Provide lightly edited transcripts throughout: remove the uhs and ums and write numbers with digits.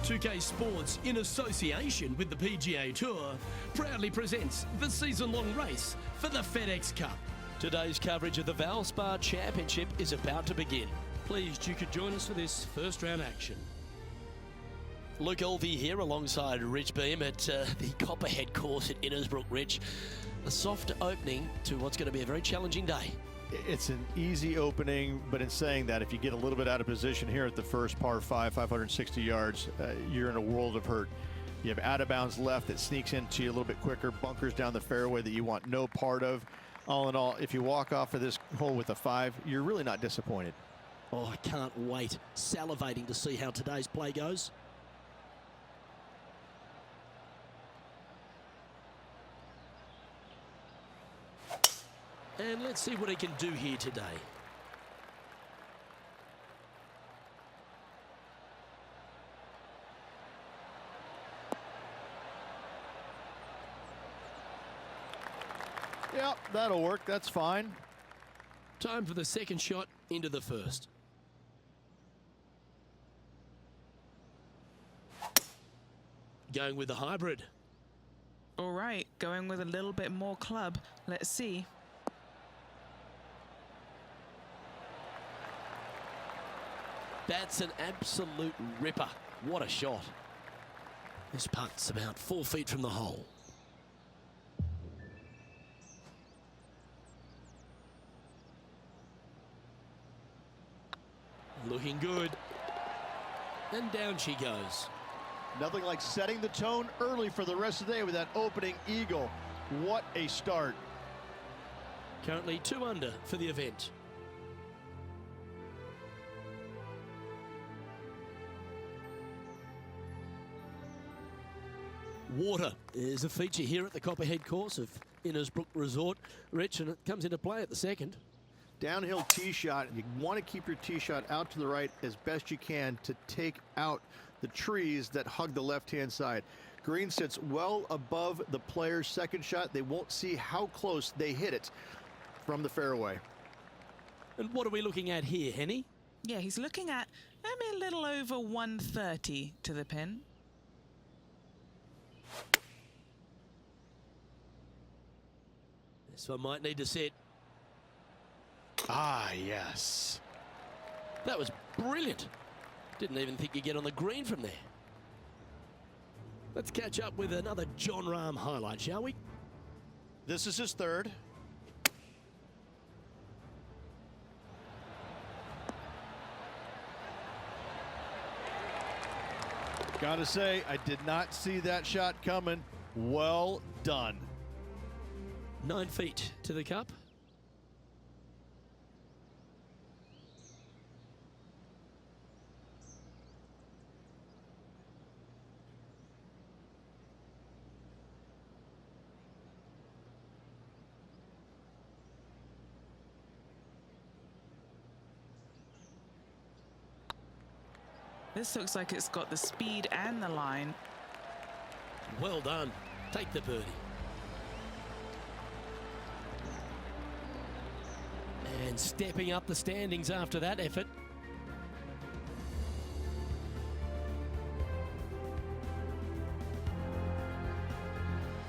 2K Sports, in association with the PGA Tour, proudly presents the season-long race for the FedEx Cup. Today's coverage of the Valspar Championship is about to begin. Pleased you could join us for this first round action. Luke Elvey here alongside Rich Beam at the Copperhead course at Innisbrook. Rich, a soft opening to what's going to be a very challenging day. It's an easy opening, but in saying that, if you get a little bit out of position here at the first par 5, 560 yards, you're in a world of hurt. You have out of bounds left that sneaks into you a little bit quicker, bunkers down the fairway that you want no part of. All in all, if you walk off of this hole with a 5, you're really not disappointed. Oh, I can't wait. Salivating to see how today's play goes. And let's see what he can do here today. Yep, that'll work. That's fine. Time for the second shot into the first. Going with the hybrid. All right, going with a little bit more club. Let's see. That's an absolute ripper. What a shot. This putt's about 4 feet from the hole. Looking good. And down she goes. Nothing like setting the tone early for the rest of the day with that opening eagle. What a start. Currently 2 under for the event. Water is a feature here at the Copperhead course of Innisbrook Resort, Rich, and it comes into play at the second. Downhill tee shot. You want to keep your tee shot out to the right as best you can to take out the trees that hug the left-hand side. Green sits well above the player's second shot. They won't see how close they hit it from the fairway. And what are we looking at here, Henny? Yeah, he's looking at maybe a little over 130 to the pin. This one might need to set. Ah, yes. That was brilliant. Didn't even think you'd get on the green from there. Let's catch up with another Jon Rahm highlight, shall we? This is his third. Gotta say, I did not see that shot coming. Well done. 9 feet to the cup. This looks like it's got the speed and the line. Well done. Take the birdie. And stepping up the standings after that effort.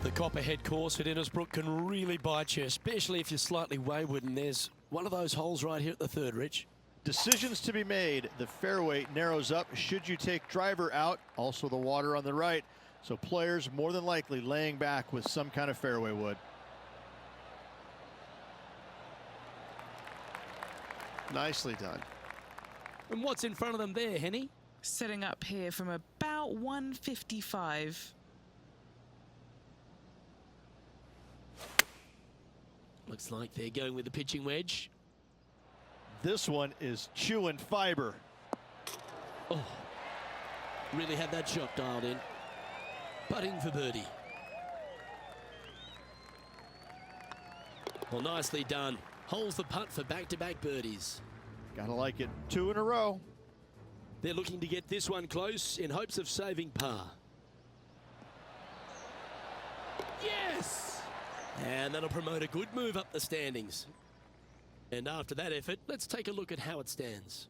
The Copperhead course at Innisbrook can really bite you, especially if you're slightly wayward, and there's one of those holes right here at the third, Rich. Decisions to be made. The fairway narrows up. Should you take driver out? Also the water on the right. So players more than likely laying back with some kind of fairway wood. Nicely done. And what's in front of them there, Henny? Setting up here from about 155. Looks like they're going with the pitching wedge. This one is chewing fiber. Oh, really had that shot dialed in. Putting for birdie. Well, nicely done. Holds the putt for back-to-back birdies. Gotta like it. 2 in a row. They're looking to get this one close in hopes of saving par. Yes! And that'll promote a good move up the standings. And after that effort, let's take a look at how it stands.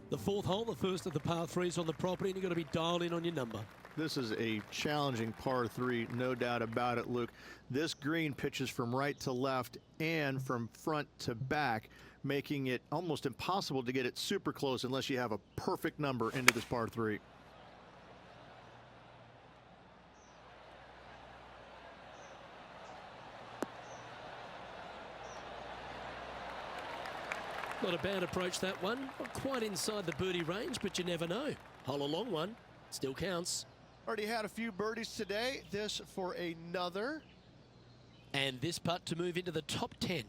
The fourth hole, the first of the par threes on the property, and you've got to be dialed in on your number. This is a challenging par 3, no doubt about it, Luke. This green pitches from right to left and from front to back, making it almost impossible to get it super close unless you have a perfect number into this par 3. Not a bad approach, that one. Not quite inside the birdie range, but you never know. Hole a long one. Still counts. Already had a few birdies today. This for another. And this putt to move into the top 10.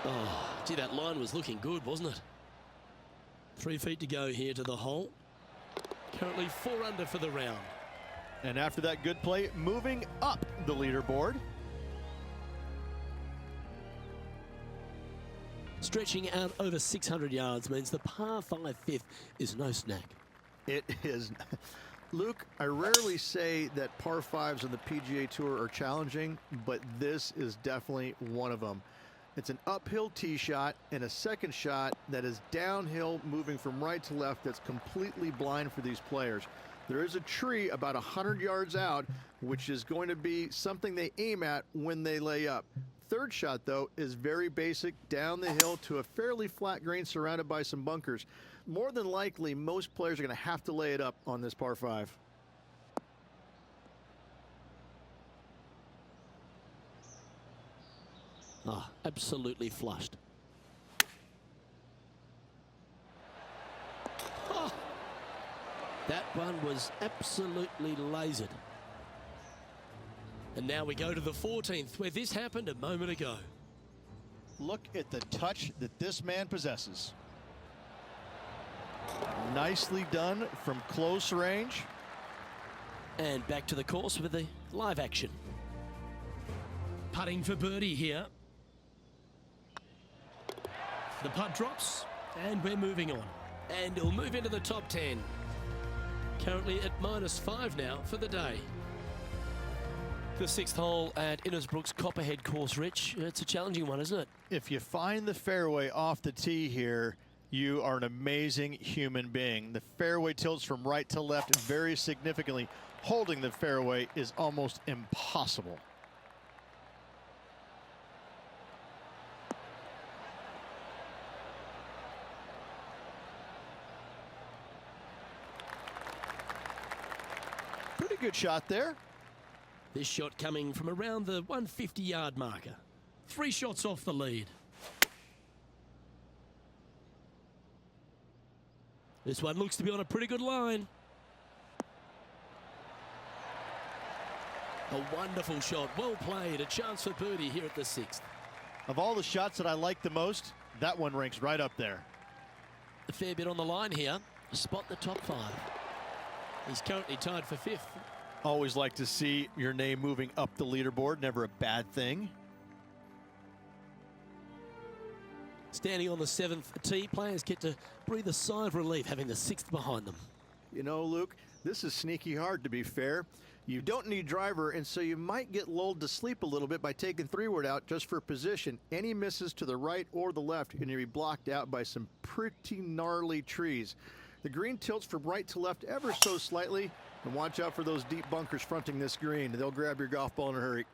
Oh, gee, that line was looking good, wasn't it? 3 feet to go here to the hole. Currently 4 under for the round. And after that good play, moving up the leaderboard. Stretching out over 600 yards means the par 5 fifth is no snack. It is. Luke, I rarely say that par 5s on the PGA Tour are challenging, but this is definitely one of them. It's an uphill tee shot and a second shot that is downhill, moving from right to left, that's completely blind for these players. There is a tree about 100 yards out, which is going to be something they aim at when they lay up. Third shot, though, is very basic, down the hill to a fairly flat green surrounded by some bunkers. More than likely, most players are going to have to lay it up on this par 5. Ah, absolutely flushed. Oh, that one was absolutely lasered. And now we go to the 14th, where this happened a moment ago. Look at the touch that this man possesses. Nicely done from close range. And back to the course with the live action. Putting for birdie here. The putt drops, and we're moving on. And it'll move into the top 10. Currently at -5 now for the day. The 6th hole at Innisbrook's Copperhead course, Rich. It's a challenging one, isn't it? If you find the fairway off the tee here, you are an amazing human being. The fairway tilts from right to left very significantly. Holding the fairway is almost impossible. Pretty good shot there. This shot coming from around the 150-yard marker. 3 shots off the lead. This one looks to be on a pretty good line. A wonderful shot, well played, a chance for birdie here at the 6th. Of all the shots that I like the most, that one ranks right up there. A fair bit on the line here. Spot the top 5. He's currently tied for 5th. Always like to see your name moving up the leaderboard, never a bad thing. Standing on the 7th tee, players get to breathe a sigh of relief having the 6th behind them. You know, Luke, this is sneaky hard, to be fair. You don't need driver, and so you might get lulled to sleep a little bit by taking 3-wood out just for position. Any misses to the right or the left, and you'll be blocked out by some pretty gnarly trees. The green tilts from right to left ever so slightly, and watch out for those deep bunkers fronting this green. They'll grab your golf ball in a hurry.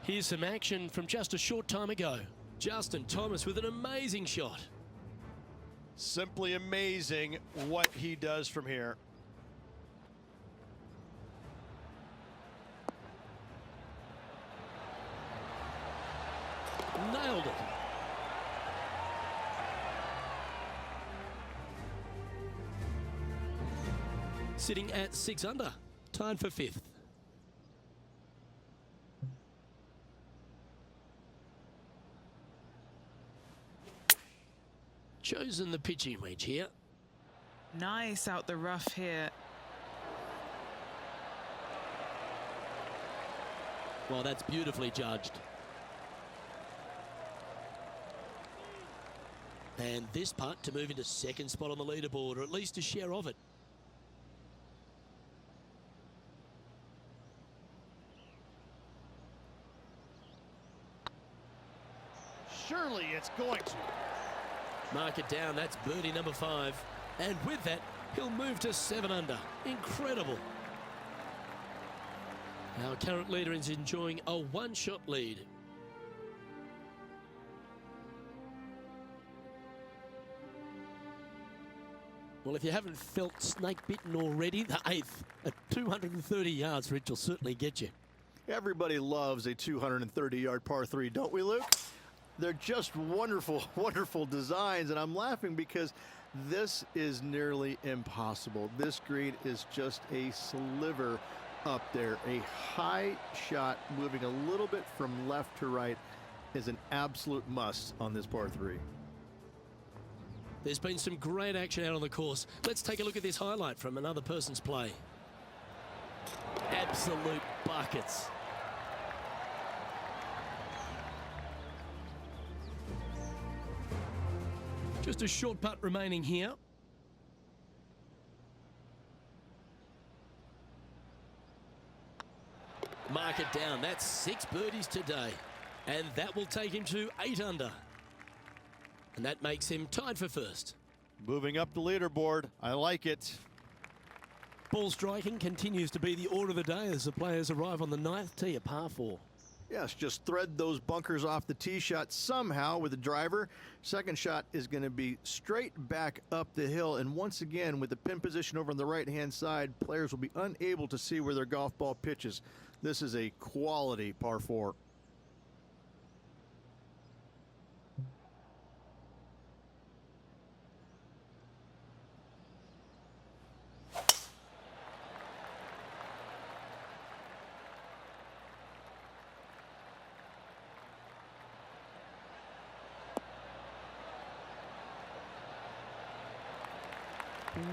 Here's some action from just a short time ago. Justin Thomas with an amazing shot. Simply amazing what he does from here. Nailed it. Sitting at 6 under, tied for 5th. Chosen the pitching wedge here. Nice out the rough here. Well, that's beautifully judged. And this putt to move into second spot on the leaderboard, or at least a share of it. Surely it's going to. Mark it down, that's birdie number 5. And with that, he'll move to 7 under. Incredible. Our current leader is enjoying a one-shot lead. Well, if you haven't felt snake bitten already, the 8th at 230 yards, Rich, will certainly get you. Everybody loves a 230-yard par 3, don't we, Luke? They're just wonderful, wonderful designs, and I'm laughing because this is nearly impossible. This green is just a sliver up there. A high shot moving a little bit from left to right is an absolute must on this par 3. There's been some great action out on the course. Let's take a look at this highlight from another person's play. Absolute buckets. Just a short putt remaining here. Mark it down. That's 6 birdies today. And that will take him to 8 under. And that makes him tied for first. Moving up the leaderboard. I like it. Ball striking continues to be the order of the day as the players arrive on the 9th tee, a par 4. Yes, just thread those bunkers off the tee shot somehow with the driver. Second shot is going to be straight back up the hill. And once again, with the pin position over on the right-hand side, players will be unable to see where their golf ball pitches. This is a quality par 4.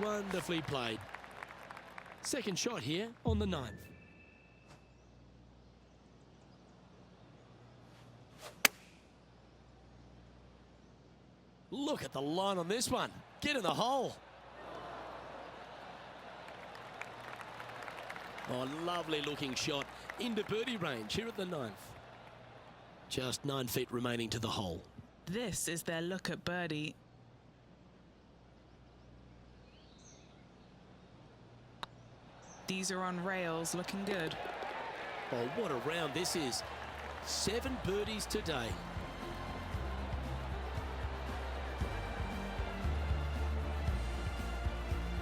Wonderfully played. Second shot here on the 9th. Look at the line on this one. Get in the hole. Oh, lovely looking shot into birdie range here at the 9th. Just 9 feet remaining to the hole. This is their look at birdie. These are on rails, looking good. Oh, what a round this is. 7 birdies today.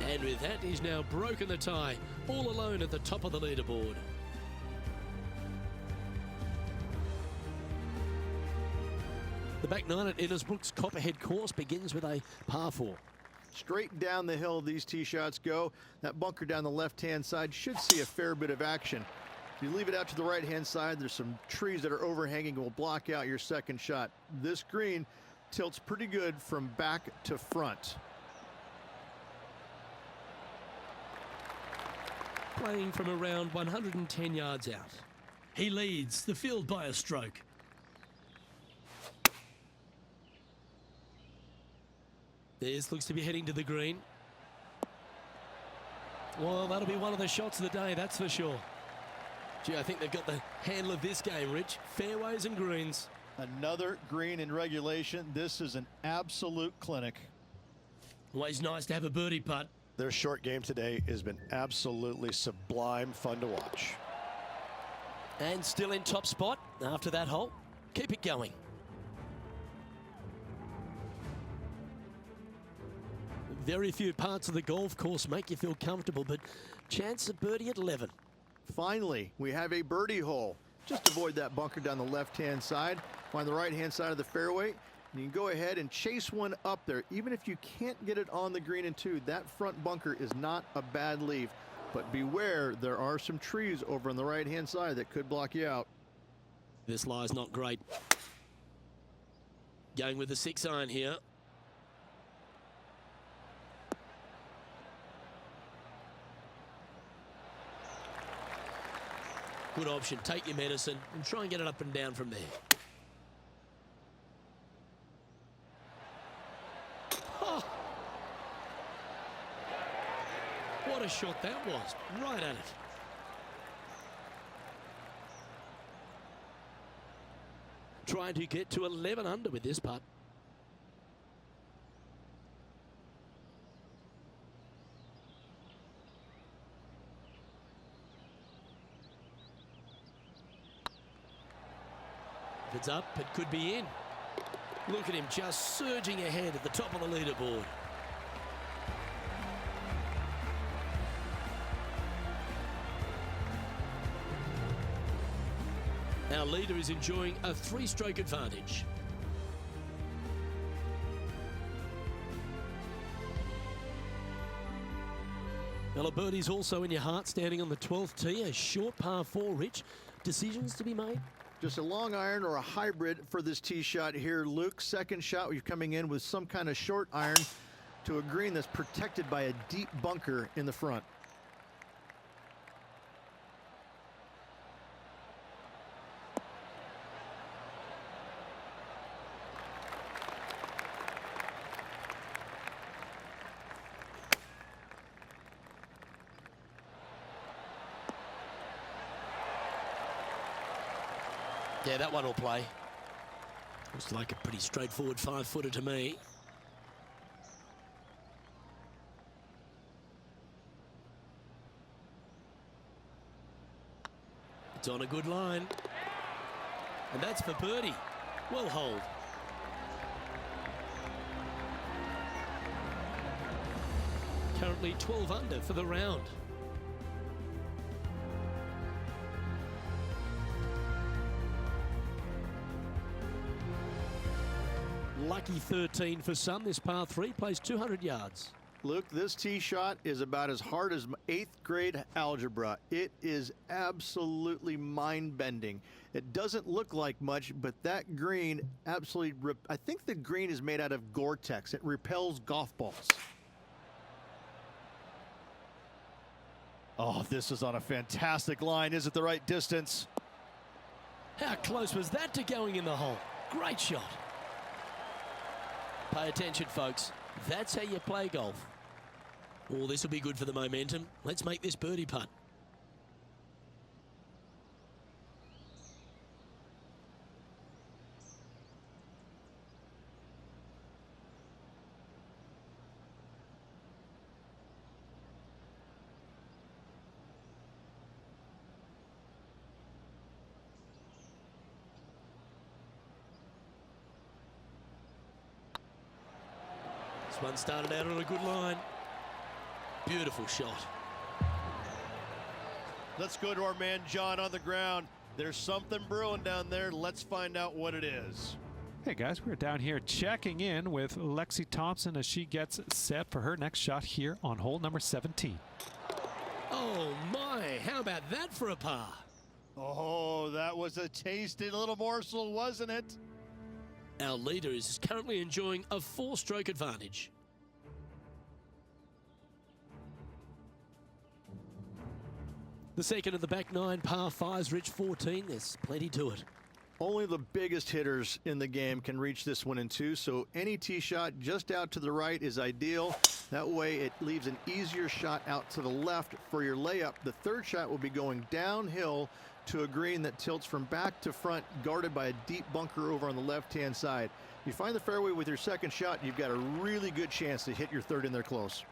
And with that, he's now broken the tie, all alone at the top of the leaderboard. The back 9 at Innisbrook's Copperhead course begins with a par 4. Straight down the hill these tee shots go. That bunker down the left-hand side should see a fair bit of action. If you leave it out to the right-hand side, there's some trees that are overhanging and will block out your second shot. This green tilts pretty good from back to front. Playing from around 110 yards out. He leads the field by a stroke. This looks to be heading to the green. Well, that'll be one of the shots of the day, that's for sure. Gee, I think they've got the handle of this game, Rich. Fairways and greens. Another green in regulation. This is an absolute clinic. Always nice to have a birdie putt. Their short game today has been absolutely sublime fun to watch. And still in top spot after that hole. Keep it going. Very few parts of the golf course make you feel comfortable, but chance of birdie at 11. Finally, we have a birdie hole. Just avoid that bunker down the left-hand side. Find the right-hand side of the fairway. And you can go ahead and chase one up there. Even if you can't get it on the green in 2, that front bunker is not a bad leave. But beware, there are some trees over on the right-hand side that could block you out. This lie's not great. Going with the 6-iron here. Good option. Take your medicine and try and get it up and down from there. What a shot that was. Right at it. Trying to get to 11 under with this putt. If it's up, it could be in. Look at him just surging ahead at the top of the leaderboard. Our leader is enjoying a 3-stroke advantage. Well, a birdie's also in your heart, standing on the 12th tee, a short par 4, Rich. Decisions to be made? Just a long iron or a hybrid for this tee shot here, Luke. Second shot, you're coming in with some kind of short iron to a green that's protected by a deep bunker in the front. Yeah, that one will play. Looks like a pretty straightforward 5-footer to me. It's on a good line. And that's for birdie. Well holed. Currently 12 under for the round. Lucky 13 for some. This par 3 plays 200 yards. Luke, this tee shot is about as hard as 8th grade algebra. It is absolutely mind-bending. It doesn't look like much, but that green absolutely, I think the green is made out of Gore-Tex. It repels golf balls. Oh, this is on a fantastic line. Is it the right distance? How close was that to going in the hole? Great shot. Pay attention, folks. That's how you play golf. Oh, this will be good for the momentum. Let's make this birdie putt. This one started out on a good line. Beautiful shot. Let's go to our man John on the ground. There's something brewing down there. Let's find out what it is. Hey guys, we're down here checking in with Lexi Thompson as she gets set for her next shot here on hole number 17. Oh my, how about that for a par? Oh, that was a tasty little morsel, wasn't it? Our leader is currently enjoying a 4-stroke advantage. The second of the back 9 par 5s, Rich 14. There's plenty to it. Only the biggest hitters in the game can reach this one in 2, so any tee shot just out to the right is ideal. That way it leaves an easier shot out to the left for your layup. The third shot will be going downhill to a green that tilts from back to front, guarded by a deep bunker over on the left-hand side. You find the fairway with your second shot, you've got a really good chance to hit your third in there close.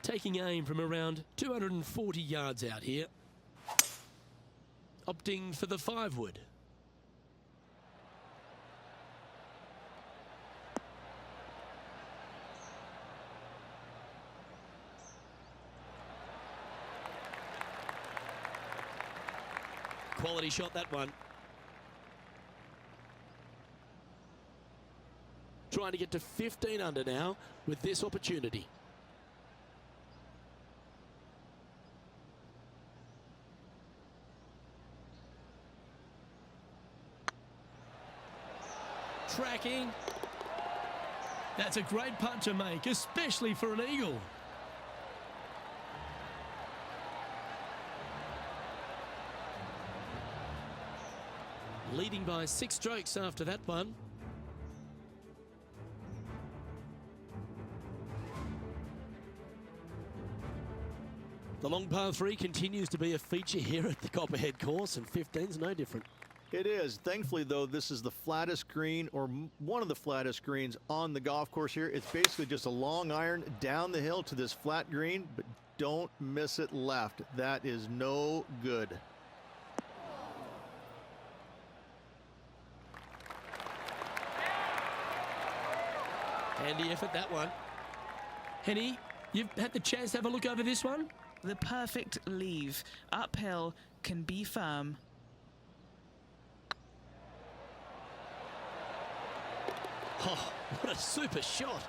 Taking aim from around 240 yards out here. Opting for the 5-wood. Quality shot, that one. Trying to get to 15 under now with this opportunity. Tracking. That's a great putt to make, especially for an eagle. Leading by 6 strokes after that one. The long par 3 continues to be a feature here at the Copperhead course, and 15's no different. It is. Thankfully, though, this is the flattest green, or one of the flattest greens on the golf course here. It's basically just a long iron down the hill to this flat green, but don't miss it left. That is no good. Handy effort, that one. Henny, you've had the chance to have a look over this one? The perfect leave. Uphill, can be firm. Oh, what a super shot.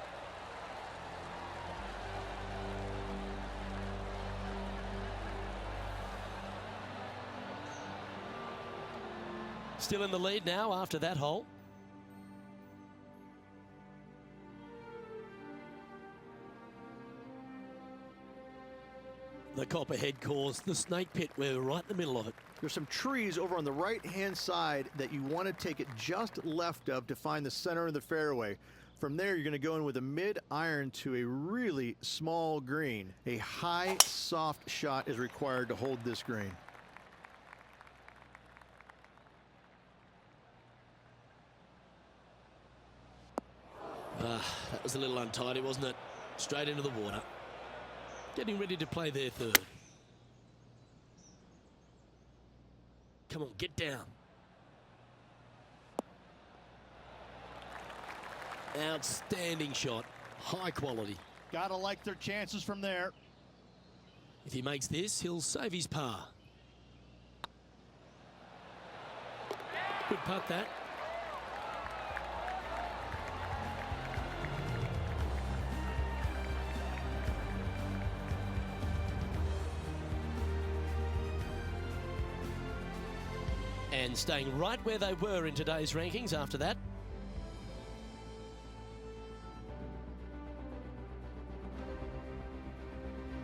Still in the lead now after that hole. The Copperhead course, the snake pit, we're right in the middle of it. There's some trees over on the right-hand side that you want to take it just left of to find the center of the fairway. From there, you're going to go in with a mid-iron to a really small green. A high, soft shot is required to hold this green. That was a little untidy, wasn't it? Straight into the water. Getting ready to play their third. Come on, get down. Outstanding shot. High quality. Gotta like their chances from there. If he makes this, he'll save his par. Good putt, that. And staying right where they were in today's rankings after that.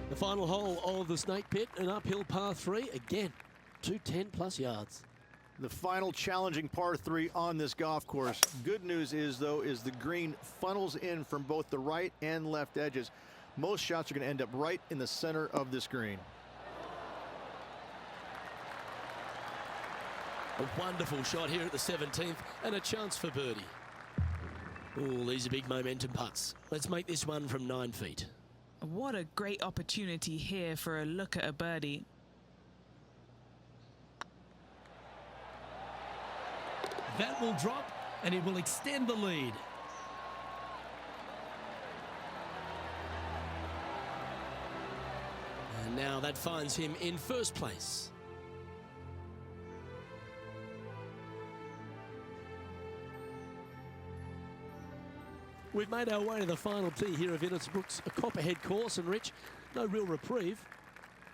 The final hole of the snake pit, an uphill par 3, again, 210 plus yards. The final challenging par 3 on this golf course. Good news is, though, is the green funnels in from both the right and left edges. Most shots are going to end up right in the center of this green. A wonderful shot here at the 17th and a chance for birdie. Oh, these are big momentum putts. Let's make this one from 9 feet. What a great opportunity here for a look at a birdie. That will drop and it will extend the lead. And now that finds him in first place. We've made our way to the final tee here of Innisbrook's Copperhead course, and Rich, no real reprieve.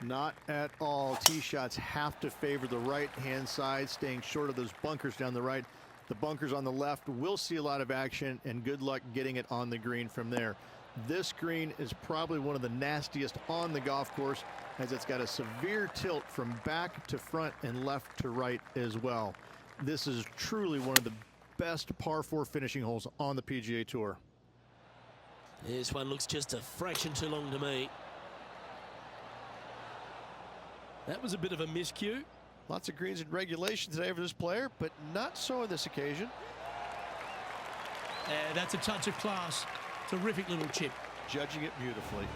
Not at all. Tee shots have to favor the right-hand side, staying short of those bunkers down the right. The bunkers on the left will see a lot of action, and good luck getting it on the green from there. This green is probably one of the nastiest on the golf course, as it's got a severe tilt from back to front and left to right as well. This is truly one of the best par 4 finishing holes on the PGA Tour. This one looks just a fraction too long to me. That was a bit of a miscue. Lots of greens in regulation today for this player, but not so on this occasion. That's a touch of class. Terrific little chip. Judging it beautifully.